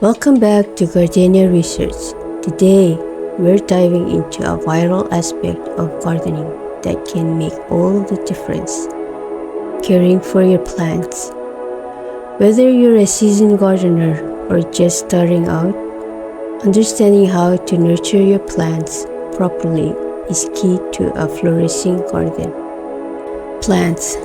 Welcome back to Gardenia Research. Today, we're diving into a vital aspect of gardening that can make all the difference: caring for your plants. Whether you're a seasoned gardener or just starting out, understanding how to nurture your plants properly is key to a flourishing garden. Plants,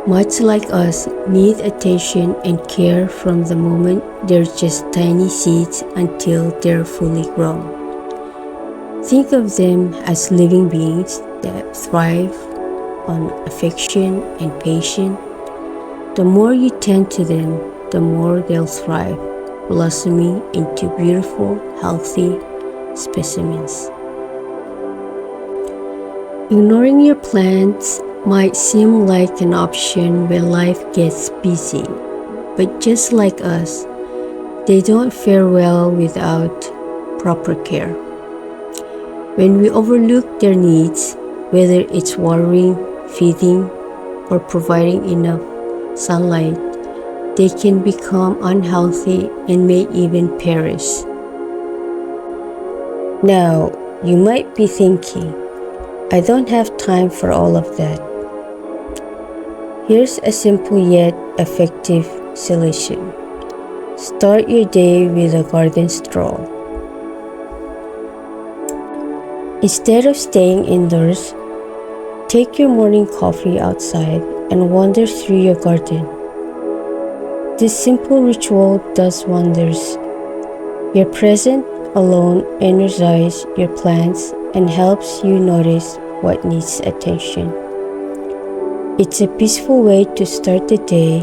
much like us, need attention and care from the moment they're just tiny seeds until they're fully grown. Think of them as living beings that thrive on affection and patience. The more you tend to them, the more they'll thrive, blossoming into beautiful, healthy specimens. Ignoring your plants might seem like an option when life gets busy, but just like us, they don't fare well without proper care. When we overlook their needs, whether it's watering, feeding, or providing enough sunlight, they can become unhealthy and may even perish. Now, you might be thinking, I don't have time for all of that. Here's a simple yet effective solution. Start your day with a garden stroll. Instead of staying indoors, take your morning coffee outside and wander through your garden. This simple ritual does wonders. Your presence alone energizes your plants and helps you notice what needs attention. It's a peaceful way to start the day,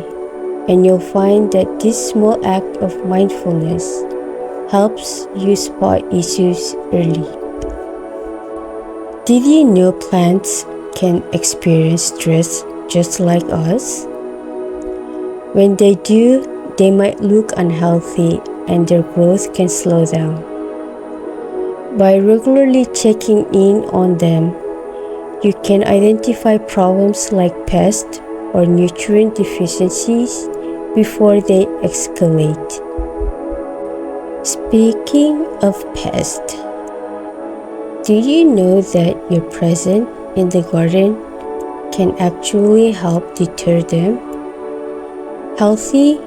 and you'll find that this small act of mindfulness helps you spot issues early. Did you know plants can experience stress just like us? When they do, they might look unhealthy and their growth can slow down. By regularly checking in on them, you can identify problems like pest or nutrient deficiencies before they escalate. Speaking of pests, do you know that your presence in the garden can actually help deter them? Healthy,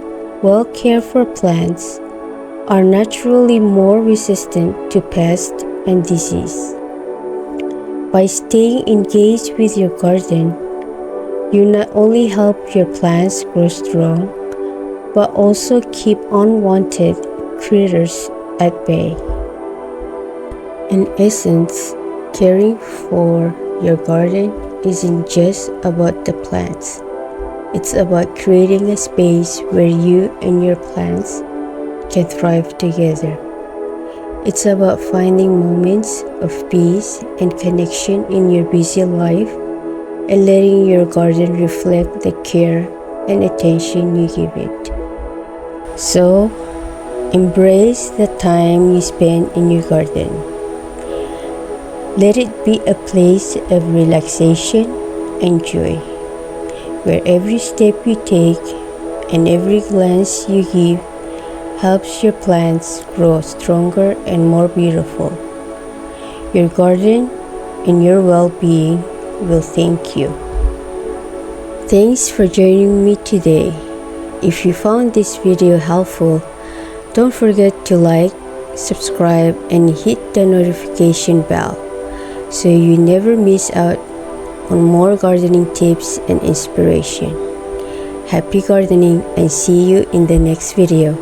well-cared-for plants are naturally more resistant to pests and disease. By staying engaged with your garden, you not only help your plants grow strong, but also keep unwanted critters at bay. In essence, caring for your garden isn't just about the plants. It's about creating a space where you and your plants can thrive together. It's about finding moments of peace and connection in your busy life and letting your garden reflect the care and attention you give it. So, embrace the time you spend in your garden. Let it be a place of relaxation and joy, where every step you take and every glance you give helps your plants grow stronger and more beautiful. Your garden and your well-being will thank you. Thanks for joining me today. If you found this video helpful, don't forget to like, subscribe, and hit the notification bell so you never miss out on more gardening tips and inspiration. Happy gardening and see you in the next video.